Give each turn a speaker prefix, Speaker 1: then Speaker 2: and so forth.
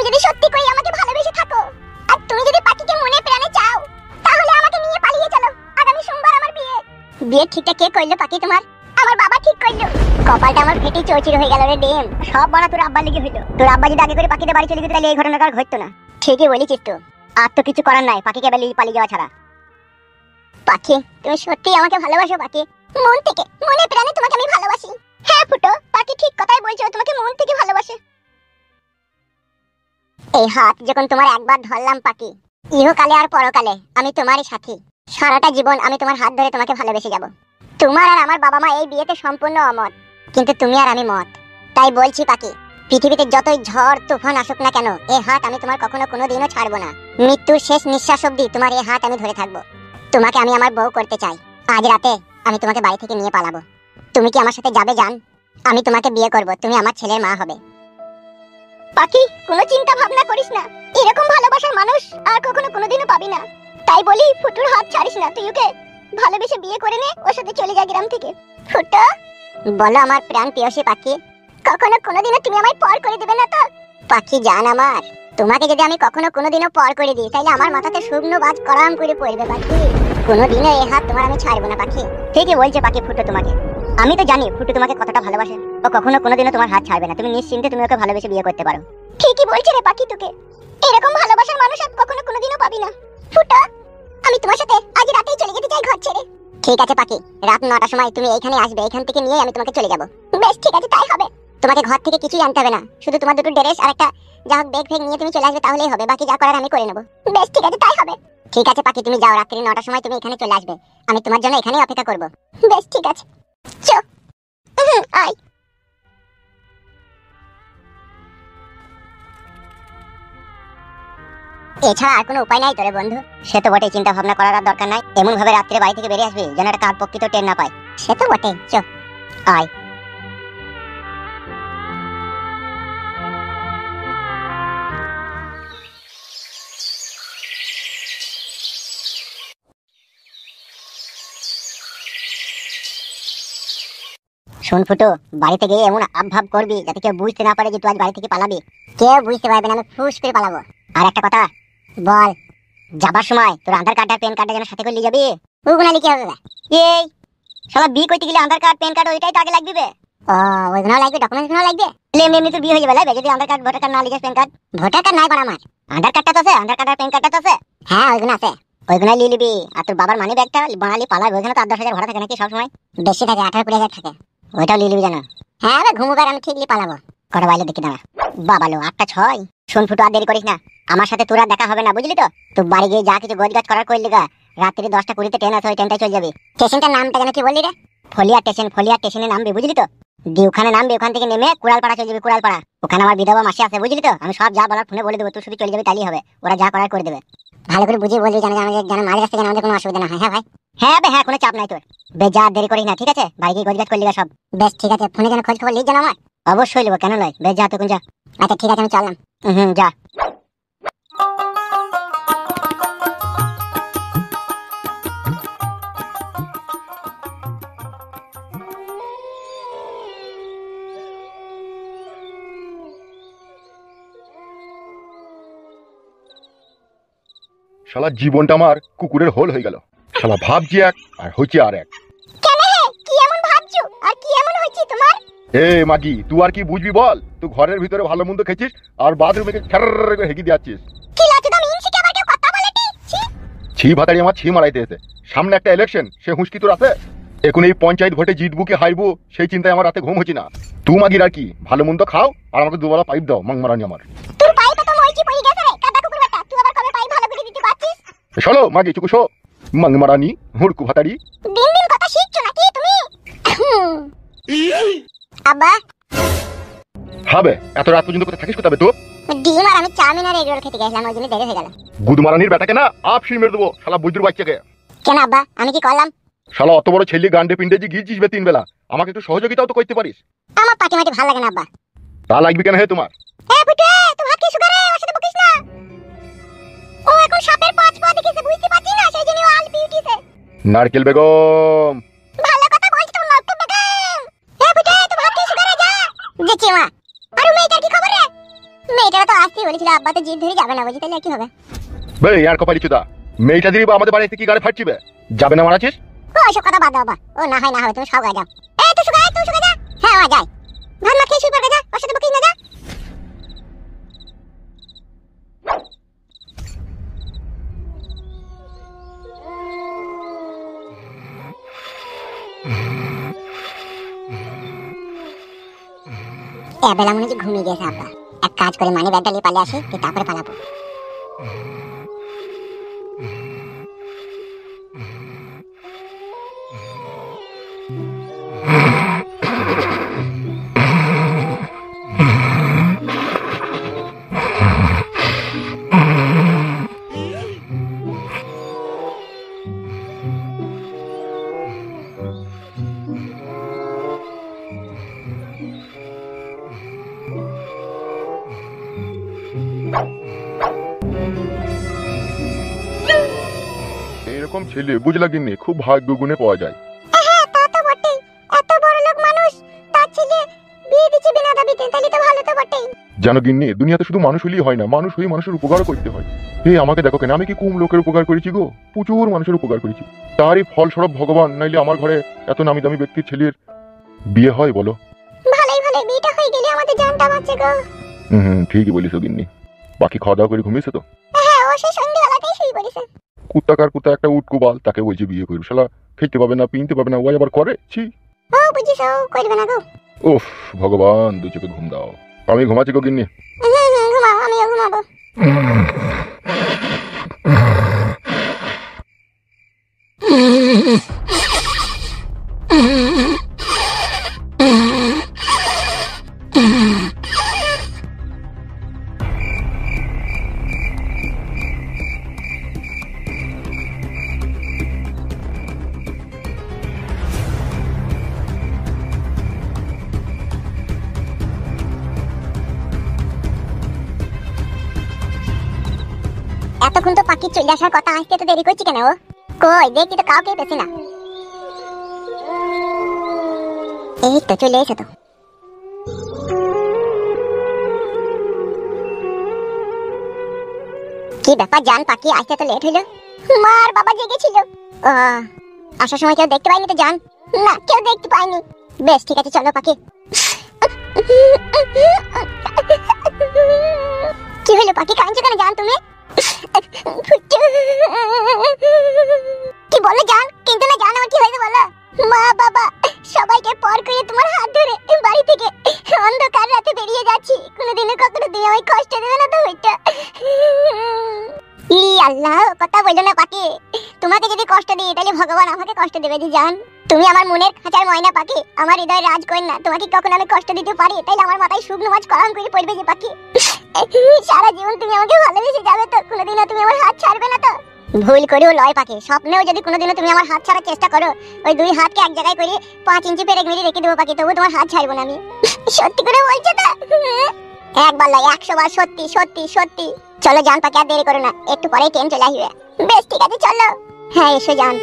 Speaker 1: তুমি যদি সত্যি করে আমাকে ভালোবেসে থাকো আর তুমি যদি পাখিকে মনে প্রাণে চাও তাহলে আমাকে নিয়ে পালিয়ে চলো। আগামী সোমবার আমার বিয়ে। বিয়ে ঠিকটা কে করলো পাখি তোমার? আমার বাবা ঠিক করলো। কপালটা আমার ফেটে চৌচির হয়ে গেল রে ডিম। সব বড় তোর আব্বার লেগে হইলো। তোর আব্বা যদি আগে করে পাখিতে বাড়ি চলে যেত তাহলে এই ঘটনাটা আর ঘটতো না। ঠিকই বলেছিস তো। আর তো কিছু করার নাই পাখিকে পালিয়ে যাওয়া ছাড়া। পাখি তুমি সত্যি আমাকে ভালোবাসো পাখি? মন থেকে মনে প্রাণে তোমাকে আমি ভালোবাসি। হ্যাঁ ফুটো, পাখি ঠিক কথাই বলছো, তোমাকে মন থেকে ভালোবাসে। এই হাত যখন তোমার একবার ধরলাম পাখি, ইহকালে আর পরকালে আমি তোমারই সাথী। সারাটা জীবন আমি তোমার হাত ধরে তোমাকে ভালোবেসে যাব। তোমার আর আমার বাবা মা এই বিয়েতে সম্পূর্ণ অমত, কিন্তু তুমি আর আমি মত। তাই বলছি পাখি, পৃথিবীতে যতই ঝড় তুফান আসুক না কেন, এই হাত আমি তোমার কখনো কোনোদিনও ছাড়বো না। মৃত্যুর শেষ নিঃশ্বাস অবধি তোমার এই হাত আমি ধরে থাকবো। তোমাকে আমি আমার বউ করতে চাই। আজ রাতে আমি তোমাকে বাড়ি থেকে নিয়ে পালাবো। তুমি কি আমার সাথে যাবে জান? আমি তোমাকে বিয়ে করব, তুমি আমার ছেলের মা হবে। পাখি কোনো চিন্তা ভাবনা করিস না, এরকম ভালোবাসার মানুষ আর কখনো কোনোদিনও পাবি না। তাই বলি ফুটুর হাত ছাড়িস না, তুই ওকে ভালোবেসে বিয়ে করে নে, ওর সাথে চলে যা গ্রাম থেকে। ফুটো বলো আমার প্রাণ প্রিয়সী পাখি, কখনো কোনোদিনও তুমি আমায় পর করে দেবে না তো? পাখি জান আমার, তোমাকে যদি আমি কখনো কোনোদিনও পর করে দিই তাহলে আমার মাথাতে শুকনো বাজ করাম করে পড়বে পাখি। কোনোদিনও এই হাত তোমার আমি ছাড়বো না পাখি। ঠিকই বলছে পাখি ফুটো তোমাকে। আমি তো জানি ফুটো তোমাকে কতটা ভালোবাসে। ও কখনো কোনোদিনও তোমার হাত ছাড়বে না, তুমি নিশ্চিন্তে তুমি ওকে ভালোবেসে বিয়ে করতে পারো। ঠিকই বলছে রে পাখি, তোকে এরকম ভালোবাসার মানুষ আর কখনো কোনোদিনও পাবি না। ফুটো আমি তোমার সাথে আজ রাতেই চলে যেতে চাই ঘর ছেড়ে। ঠিক আছে পাখি, রাত 9টার সময় তুমি এইখানে আসবে, এইখান থেকে নিয়ে আমি তোমাকে চলে যাব। বেশ ঠিক আছে, তাই হবে। তোমাকে ঘর থেকে কিছুই আনতে হবে না, শুধু তোমার দুটো ড্রেস আর একটা যা হোক ব্যাগ নিয়ে তুমি চলে আসবে, তাহলেই হবে। বাকি যা করার আমি করে নেব। বেশ ঠিক আছে, তাই হবে। ঠিক আছে পাখি, তুমি যাও, রাত্রি 9টার সময় তুমি এখানে চলে আসবে। আমি তোমার জন্য এখানেই অপেক্ষা করব। বেশ ঠিক আছে, চো আয়। এছাড়া আর কোনো উপায় নাই তোরে বন্ধু? সে তো বটে, চিন্তা ভাবনা করার আর দরকার নাই। এমন ভাবে রাত্রে বাড়ি থেকে বেরিয়ে আসবি যেন একটা কাক পক্ষী তো টের না পায়। সে তো বটে, চো আয়। শোন ফুটো, বাড়িতে গিয়ে এমন আবভাব করবি যাতে কেউ বুঝতে না পারে যে তুই আজ বাড়ি থেকে পালাবি। কেউ বুঝতে পারবে না, আমি ফুস করে পালাবো। আর একটা কথা বল, যাবার সময় তোর আধার কার্ড আর প্যান কার্ডটা যেন সাথে করে নিয়ে যাবি। ওগুলো কি হবে? এই শালা বিয়ে করতে গেলে আধার কার্ড প্যান কার্ড ওইটাই তো আগে লাগবে। ও ওইগুলো লাগবে, ডকুমেন্টস গুলো লাগবে। এমনি এমনি তো বিয়ে হয়ে যাবে লাগবে যদি আধার কার্ড ভোটার কার্ড না লিখে প্যান কার্ড। ভোটার কার্ড নাই পড়া আমার, আধার কার্ডটা তো আছে, আধার কার্ড আর প্যান কার্ডটা তো আছে। হ্যাঁ ওইগুলো আছে, ওইগুলো নিয়ে নিবি। আর তোর বাবার মানি ব্যাগটা বানালি পালার, ওইখানে তো 10,000 ভরা থাকে নাকি সবসময়? বেশি থাকে, 18-20,000 থাকে। ওইটাও নিয়ে নিবি জানো? হ্যাঁ রে ঘুমুবার আমি ঠিকই পালাবো। কটা বাইলে দেখি দাঁড়া। বাবালো 8টা 6। শোন ফুটো, আর দেরি করিস না, আমার সাথে তোরা দেখা হবে না, বুঝলি তো? তুই বাড়ি গিয়ে যা কিছু গোছগাছ করার করলি গা, রাত্রি 10টা 20 ট্রেন আছে, ওই ট্রেনটাই চলে যাবি। স্টেশনটার নামটা যেন কি বললি রে? ফলিয়া স্টেশন। ফলিয়া স্টেশনে নামবি, বুঝলি তো? দিয়ে ওখানে নামবি, ওখান থেকে নেমে কুড়ালপাড়া চলে যাবি। কুড়ালপাড়া ওখানে আমার বিধবা মাসি আছে, বুঝলি তো? আমি সব যা বলার ফোনে বলে দেবো, তুই শুধু চলে যাবি, তাই হবে। ওরা যা করার করে দেবে। ভালো করে বুঝিয়ে বলবি যেন মাঝ রাস্তায় যেন আমাদের কোনো অসুবিধা না হয়। হ্যাঁ ভাই? হ্যাঁ বে হ্যাঁ, কোনো চাপ নাই তোর। বেশ যা, দেরি করিস না, ঠিক আছে? বাড়ি গিয়ে গোছগাছ করলি সব। বেশ ঠিক আছে, ফোনে যেন খোঁজ খবর লিখ যেন আমার। অবশ্যই নেবো, কেন নয়। বেশ যা, তখন যা। আচ্ছা ঠিক আছে, আমি চললাম। যা।
Speaker 2: শালা জীবনটা আমার কুকুরের হোল হয়ে গেল। শালা ভাবছি এক আর হচ্ছে আর এক।
Speaker 1: কেন হে, কি এমন ভাবছো আর কি এমন হইছে তোমার?
Speaker 2: এ মাগি, তুই আর কি বুঝবি বল? তুই ঘরের ভিতরে ভালো মন্দ খেছিস আর বাথরুমে খের করে হেগি দিচ্ছিস।
Speaker 1: কি লাগে তো মিনসি কে আবার কেউ কথা বলেটি?
Speaker 2: ছি ভাতাড়ি আমার ছি মারাইতে এসে। সামনে একটা ইলেকশন, সে হুঁশকি তোর আছে? এখন এই পঞ্চায়েত ভোটে জিতবো কি হারবো সেই চিন্তায় আমার রাতে ঘুম হচ্ছে না। তুই মাগির আর কি, ভালো মন্দ খাও আর আমাকে দুবেলা পাইপ দাও, মাং মারানি আমার।
Speaker 1: তোর পাইপে তো মইচি পড়ে গেছে রে, কাদা কুকুর বেটা। তুই আবার কবে পাইপ ভালো করে দিতে পারছিস?
Speaker 2: চলো মাগি চুকু শো, মাং মারানি হুড়কু ভাতাড়ি।
Speaker 1: দিন দিন কথা শিখছো নাকি তুমি? আব্বা
Speaker 2: হবে এত রাত পর্যন্ত কোথায় থাকিস কোথাবে তো?
Speaker 1: ডিম আর আমি চাউমিন আর এগ রোল খেতে গেছিলাম, ওই জন্য দেরি হয়ে গেল।
Speaker 2: গুদ মারানির বেটাকে না আপ শিল মেরে দেবো, শালা বৈদ্যুর বাচ্চাকে।
Speaker 1: কেন আব্বা, আমি কি করলাম?
Speaker 2: শালা অত বড় ছেলে গান্ডে পিন্ডে যে গিয়েছিস বে 3 বেলা, আমাকে একটু সহযোগিতাও তো করতে পারিস।
Speaker 1: আমার পাটি মাটি ভালো লাগে না আব্বা।
Speaker 2: তা লাগবে কেন হে তোমার?
Speaker 1: এ ফুটে, তুই ভাত কি সুগারে ওর সাথে বকিস না। ও এখন সাপের 5 পা দেখেছে, বুঝতে পারছিস না, সেই জন্য ও আল বিউটিছে।
Speaker 2: নারকেল বেগম
Speaker 1: ভালো কথা বলছিস তো, নাটক বেগম। এ ফুটে, তুই ভাত কি সুগারে যা। দেখি মা, আর মেয়েটার কি খবর রে? মেয়েটার তো আসতে বলেছিল আব্বা তো জিদ ধরে যাবে না, বুঝি তাহলে কি হবে?
Speaker 2: বে আর কপালি চুদা, মেয়েটা দিবি বা আমাদের বাড়িতে কি গাড়ি ফাটছিবে? যাবে না মারাছিস?
Speaker 1: ও ওসব কথা বাদ দাও বাবা, ও না হয় না হবে, তুমি সব গায়ে যাও। তুই সুগা যা। হ্যাঁ ও যাই, ভাত মা খেয়ে শুয়ে পড়বে, যা ওর সাথে বকিস না, যা। বেলা মনে হচ্ছে ঘুমিয়ে গেছে আব্বা। এক কাজ করে মানি ব্যাগটা নিয়ে পালিয়ে আসি, তারপরে পালাবো।
Speaker 2: এরকম ছেলে বুঝলা গিন্নি খুব ভাগ্য গুণে পাওয়া যায়।
Speaker 1: হ্যাঁ তা তো বটেই, এত বড় লোক মানুষ, তার ছেলে বিয়ে দিচ্ছে বিনা দাবিতে, তাহলে তো ভালো তো বটেই।
Speaker 2: জানো গিন্নি, দুনিয়াতে শুধু মানুষ হলেই হয় না, মানুষ হয়ে মানুষের উপকারও করতে হয়। আমাকে দেখো কেন, আমি কি কম লোকের উপকার করেছি গো? প্রচুর মানুষের উপকার করেছি, তারই ফলস্বরূপ ভগবান, নাইলে আমার ঘরে এত নামি দামি ব্যক্তির ছেলের বিয়ে হয় বলো?
Speaker 1: ভালোই বিয়েটা হয়ে গেলে আমাদের জানটা বাঁচে গো।
Speaker 2: ঠিকই বলিস গিন্নি। বাকি খাওয়া দাওয়া করে ঘুমিয়েছে তো?
Speaker 1: হ্যাঁ ও সেই সন্ধ্যেবেলাতেই শুয়ে পড়েছে।
Speaker 2: কুত্তাকার কুত্তা একটা উটকুবাল, তাকে বলছি বিয়ে করবো, শালা খেতে পাবে না পিনতে পাবে না, ওই আবার করে ছি।
Speaker 1: ও বুঝিস, ও করবে না গো।
Speaker 2: উফ ভগবান, দু চোখে ঘুম দাও। আমি ঘুমাচ্ছি গো গিন্নি।
Speaker 1: ঘুমাও, আমিও ঘুমাবো। এতক্ষণ তো পাখি চলে আসার কথা, আসতে তো দেরি করছি কেন? ও কই দেখি তো, কাউকে পেছি না। এই তো চলে এসে তো। কি ব্যাপার জান পাখি, আসতে তো লেট হইলো? মার বাবা জেগেছিল। আসার সময় কেউ দেখতে পাইনি তো জান? না কেউ দেখতে পাইনি। বেশ ঠিক আছে, চলো পাখি। কি হলো পাখি, কাঁদছো কেন জান তুমি? কি বলো জান? কিন্তু না জান, আমার কি হয়েছে বলো? মা বাবা সবাইকে পর করে তোমার হাত ধরে বাড়ি থেকে অন্ধকার রাতে বেরিয়ে যাচ্ছি, কোনোদিনও কখনো দিয়ে আমায় কষ্ট দেবে না তো ওইটা? ই আল্লাহ, কথা বললো না পাখি। তোমাকে যদি কষ্ট দিই তাহলে ভগবান আমাকে কষ্ট দেবে যে জান। তুমি আমার মনের খাঁচার ময়না পাখি, আমার হৃদয়ের রাজকন্যা, তোমাকে কখনো আমি কষ্ট দিতে পারি তাইলে আমার মাথায় শুকনো মাছ কলম করে পড়বে যে পাখি। সারা জীবন তুমি আমাকে ভালোবেসে যাবে তো? কোনোদিনও তুমি আমার হাত ছাড়বে না তো? ভুল করেও লয় পাখি, স্বপ্নেও যদি কোনোদিনও তুমি আমার হাত ছাড়ার চেষ্টা করো, ওই দুই হাতকে এক জায়গায় করে 5 ইঞ্চি পেরেক মেরে রেখে দেবো পাখি, তবু তোমার হাত ছাড়বো না আমি। সত্যি করে বলছো তো? একবার লয়, 100 বার সত্যি সত্যি সত্যি। চলো জান পাখি, আর দেরি করো না, একটু পরেই ট্রেন চলে আসবে। বেশ ঠিক আছে চলো। হ্যাঁ এসো জান।